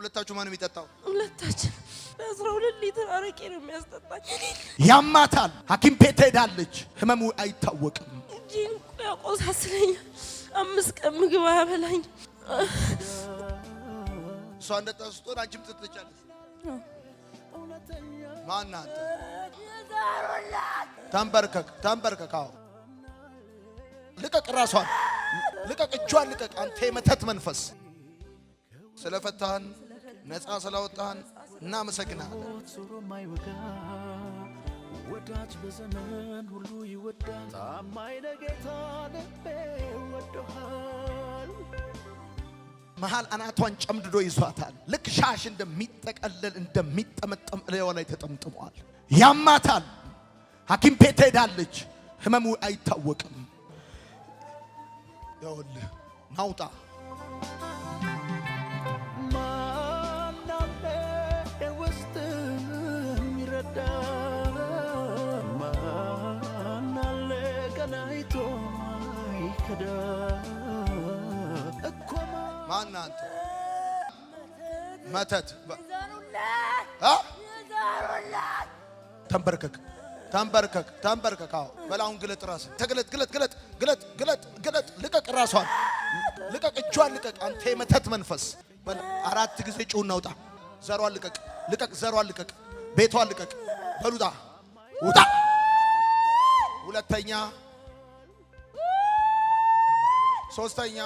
ከሁለታችሁ ማን ነው የሚጠጣው? ሁለታችን 12 ሊትር አረቄ ነው የሚያስጠጣኝ። ያማታል። ሐኪም ቤት ሄዳለች። ህመሙ አይታወቅም። እጄን ያቆሳስለኛል። 5 ቀን ምግብ አያበላኝ። እሷ እንደጠስቶን አንቺም ትጠጫለሽ። ማን አንተ? ተንበርከክ። አዎ ልቀቅ፣ ራሷን ልቀቅ፣ እጇን ልቀቅ። አንተ የመተት መንፈስ ስለፈታህን ነፃ ስላወጣህን እናመሰግናለን። ወዳጅ በዘመን ሁሉ ይወዳል። ታማኝ ለጌታ ልቤ ወዶሃል። መሃል አናቷን ጨምድዶ ይዟታል። ልክ ሻሽ እንደሚጠቀለል እንደሚጠመጠም ላይዋ ላይ ተጠምጥሟል። ያማታል። ሐኪም ቤት ሄዳለች። ህመሙ አይታወቅም። ይኸውልህ ናውጣ ማን አንተ? መተት ተንበርከክ። አዎ በላውን ግለጥ፣ ራስን ተግለጥ፣ ግለጥ። ልቀቅ፣ ራሷን ልቀቅ፣ እጇን ልቀቅ። አንተ የመተት መንፈስ 4 ጊዜ ጩኸና ውጣ። ዘሯን ልቀቅ፣ ዘሯን ልቀቅ፣ ቤቷን ልቀቅ። በሉጣ ውጣ። ሁለተኛ፣ ሶስተኛ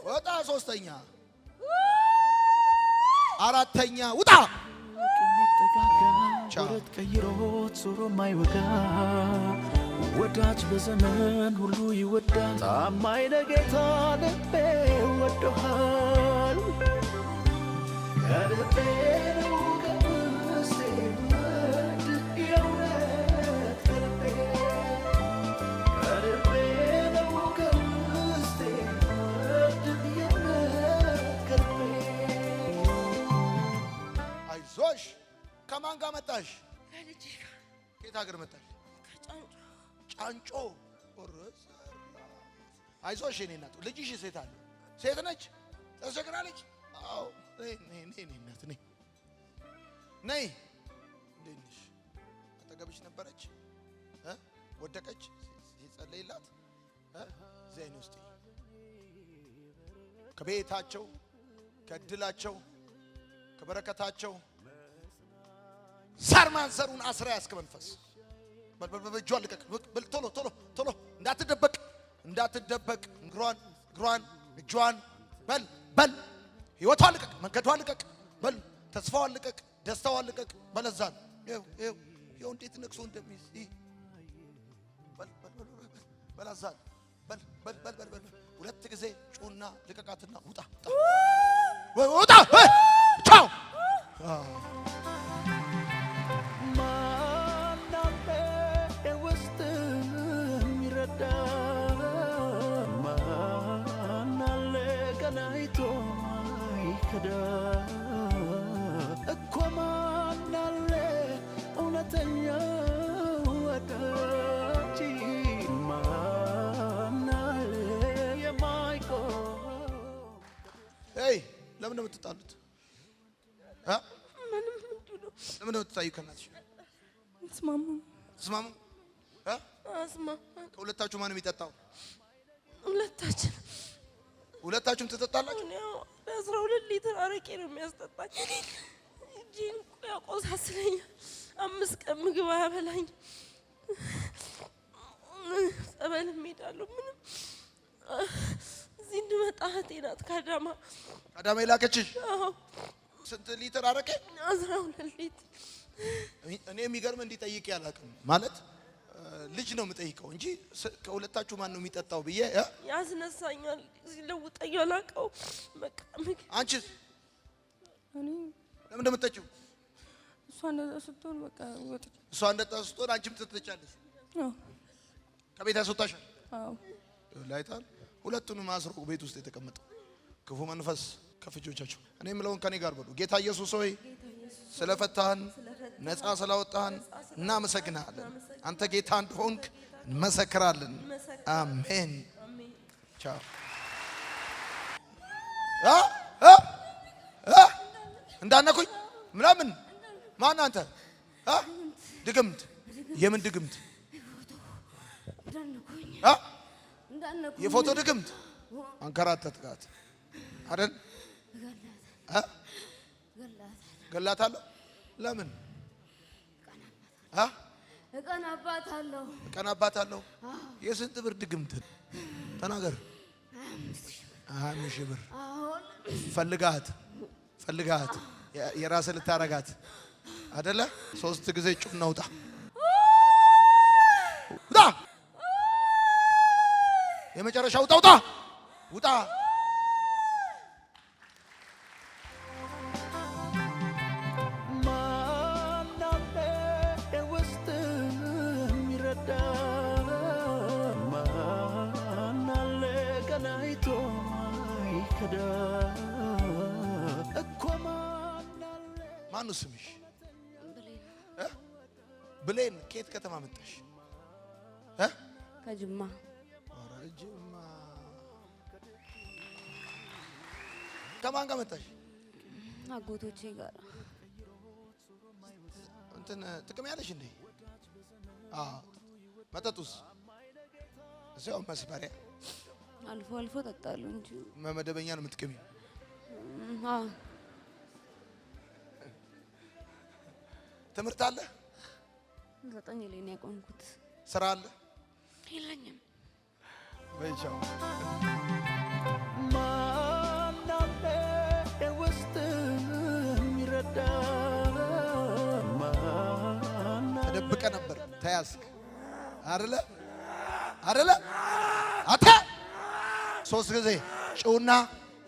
ወጣ፣ ሶስተኛ፣ አራተኛ ውጣ። ወረት ቀይሮት ዞሮ ማይወጋ ወዳጅ በዘመን ሁሉ ይወዳል። ታማኝ ለጌታ ልቤ ወዶሃል። አይዞሽ። ከማን ጋር መጣሽ? ከየት ሀገር መጣሽ? ጫንጮ። አይዞሽ የኔ እናት። ልጅሽ ሴት አለ? ሴት ነች? ተቸግራለች? አዎ ነይ እናት ነይ። እንዴት ነሽ? አጠገብሽ ነበረች? ወደቀች? ሲጸለይላት ዘይን ውስጥ ከቤታቸው ከእድላቸው ከበረከታቸው ሳር ማንዘሩን አስራ ያስከ መንፈስ በእጇን ልቀቅ። ቶሎ እንዳትደበቅ። እግሯን እጇን በል ህይወቷን ልቀቅ፣ መንገዷን ልቀቅ፣ በል ተስፋዋን ልቀቅ፣ ደስታዋን ልቀቅ። በለዛን ይኸው እንዴት ነክሶ እንደሚይዝ በላዛን በል 2 ጊዜ ጩና ልቀቃትና ውጣ። ቻው። እኮ ማን አለ እውነተኛ ወዳጅ? ማን አለ የማይቆም? ለምን ነው የምትጣሉት? ለምን ነው የምትጣዩ? ከናትሽ ተስማሙ። ከሁለታችሁ ማን ነው የሚጠጣው? ሁለታችሁም ትጠጣላችሁ? 12 ሊትር አረቄ ነው የሚያስጠጣኝ። እጄን ያቆሳስለኛል። 5 ቀን ምግብ አያበላኝ። ጸበል እሄዳለሁ። ምንም እዚህ እንድመጣ እህቴ ናት ከአዳማ የላከችሽ? ስንት ሊትር አረቄ? 12 ሊትር። እኔ የሚገርም እንዲጠይቅ ያላቅም ማለት ልጅ ነው የምጠይቀው እንጂ ከሁለታችሁ ማን ነው የሚጠጣው ብዬ ያስነሳኛል። ሲለውጠኝ አላውቀው። በቃ አንቺ ለምን እንደምትጠጪው? እሷ እንደዛ ስትሆን በቃ ወጥ እሷ እንደዛ ስትሆን አንቺም ትጠጫለሽ? አዎ። ከቤት ያስወጣሻል? አዎ። ላይታል ሁለቱንም አስሮ ቤት ውስጥ የተቀመጠው ክፉ መንፈስ ከፍጆቻቸው። እኔ የምለውን ከኔ ጋር በሉ። ጌታ ኢየሱስ ሆይ ስለፈታህን ነፃ ስላወጣህን እናመሰግናለን። አንተ ጌታ እንደሆንክ እንመሰክራለን። አሜን። ቻው። እንዳነኩኝ ምናምን ማን አንተ ድግምት የምን ድግምት የፎቶ ድግምት አንከራተትካት አይደል ገላታለሁ ለምን እቀናባታለሁ የስንት ብር ድግምት ተናገር 50,000 ብር ፈልጋት የራስህ ልታረጋት አይደለ 3 ጊዜ ጩና ውጣ የመጨረሻ ውጣ ማነው ስምሽ? ብሌን ከየት ከተማ መጣሽ? ከጅማ። ጅማ ከማን ጋር መጣሽ? አጎቶቼ ጋር። እንትን ጥቅም ያለሽ እንዴ? መጠጡስ? እዚያው መስመሪያ አልፎ ጠጣለሁ እንጂ መደበኛ ነው የምትቅሚው? ትምህርት አለ? 9 ላይ ነው ያቆምኩት። ስራ አለ? የለኝም። በይቻው ማናለ ውስጥ የሚረዳ ተደብቀ ነበር ተያዝክ አይደለ አታ 3 ጊዜ ጩና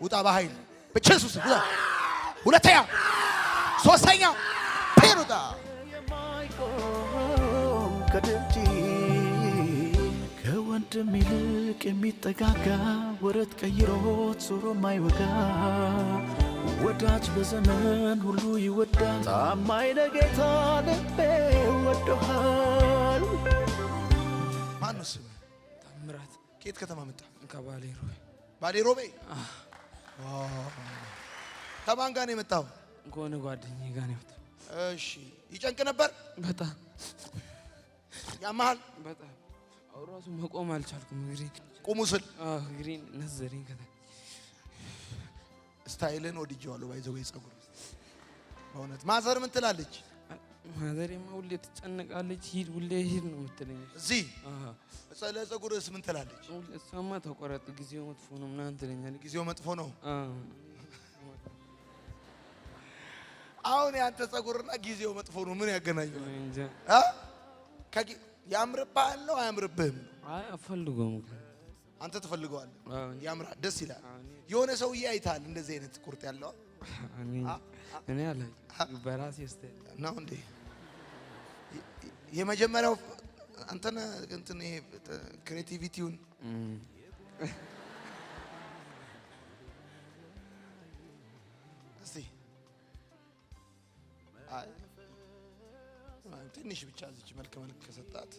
ውጣ በኃይል በኢየሱስ ውጣ ሁለተኛ ሶስተኛ ፔሩታ የማይቆም ከደጅ ከወንድም ይልቅ የሚጠጋጋ ወረት ቀይሮት ዞሮ ማይወጋ ወዳጅ በዘመን ሁሉ ይወዳል ታማኝ ለጌታ ልቤ ወዶሃል። ማነው ስም? ታምራት። ከየት ከተማ መጣ? ከባሌሮቤ። ከማን ጋር ነው የመጣው? ከሆነ ጓደኛዬ ጋር ነው የመጣው። እሺ ይጨንቅ ነበር? በጣም ያማል? በጣም ራሱ መቆም አልቻልኩም። እግሬን ቁሙ ስል እግሬን ነዘረኝ። ከታ ስታይልን ወድጄዋለሁ። ባይዘው ፀጉር በእውነት ማዘር ምን ትላለች? ማዘሬማ ሁሌ ትጨነቃለች። ሁሌ ሂድ ነው የምትለኝ። እዚህ ለፀጉርስ ምን ትላለች? እሷማ ተቆረጥ ጊዜው መጥፎ ነው ምናምን ትለኛለች። ጊዜው መጥፎ ነው። አሁን ያንተ ፀጉርና ጊዜው መጥፎ ነው ምን ያገናኘው? ያምርብሃል ነው አያምርብህም? አይ አፈልገውም። አንተ ትፈልገዋለህ። ያምራል፣ ደስ ይላል። የሆነ ሰውዬ አይተሃል እንደዚህ አይነት ቁርጥ ያለው? እኔ አለ በራሴ ስታይል ነው እንዴ? የመጀመሪያው አንተና እንትን ይሄ ክሬቲቪቲውን እስቲ ትንሽ ብቻ እዚች መልክ ከሰጣት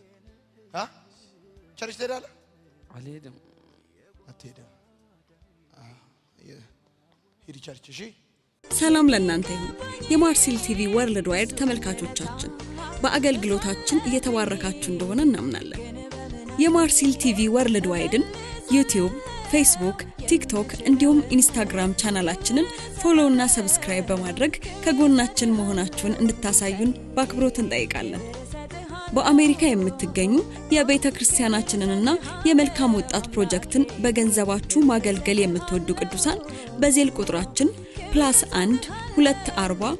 ቸርች ትሄዳለህ? አልሄድም። አትሄድም? ሂድ ቸርች። እሺ። ሰላም ለእናንተ ይሁን። የማርሲል ቲቪ ወርልድ ዋይድ ተመልካቾቻችን በአገልግሎታችን እየተባረካችሁ እንደሆነ እናምናለን። የማርሲል ቲቪ ወርልድ ዋይድን ዩቲዩብ፣ ፌስቡክ፣ ቲክቶክ እንዲሁም ኢንስታግራም ቻናላችንን ፎሎ እና ሰብስክራይብ በማድረግ ከጎናችን መሆናችሁን እንድታሳዩን በአክብሮት እንጠይቃለን። በአሜሪካ የምትገኙ የቤተ ክርስቲያናችንንና የመልካም ወጣት ፕሮጀክትን በገንዘባችሁ ማገልገል የምትወዱ ቅዱሳን በዜል ቁጥራችን +1 240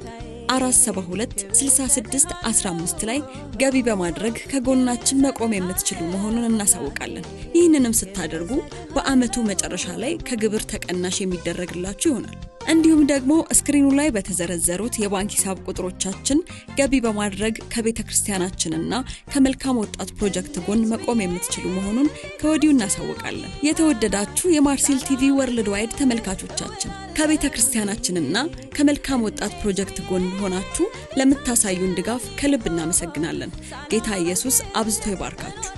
472 66 15 ላይ ገቢ በማድረግ ከጎናችን መቆም የምትችሉ መሆኑን እናሳውቃለን። ይህንንም ስታደርጉ በአመቱ መጨረሻ ላይ ከግብር ተቀናሽ የሚደረግላችሁ ይሆናል። እንዲሁም ደግሞ ስክሪኑ ላይ በተዘረዘሩት የባንክ ሂሳብ ቁጥሮቻችን ገቢ በማድረግ ከቤተ ክርስቲያናችንና ከመልካም ወጣት ፕሮጀክት ጎን መቆም የምትችሉ መሆኑን ከወዲሁ እናሳውቃለን። የተወደዳችሁ የማርሲል ቲቪ ወርልድ ዋይድ ተመልካቾቻችን ከቤተ ክርስቲያናችንና ከመልካም ወጣት ፕሮጀክት ጎን ሆናችሁ ለምታሳዩን ድጋፍ ከልብ እናመሰግናለን። ጌታ ኢየሱስ አብዝቶ ይባርካችሁ።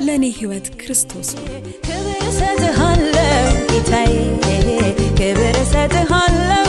ለኔ ህይወት ክርስቶስ ነው። ክብር ሰጥሃለሁ ጌታዬ፣ ክብር ሰጥሃለሁ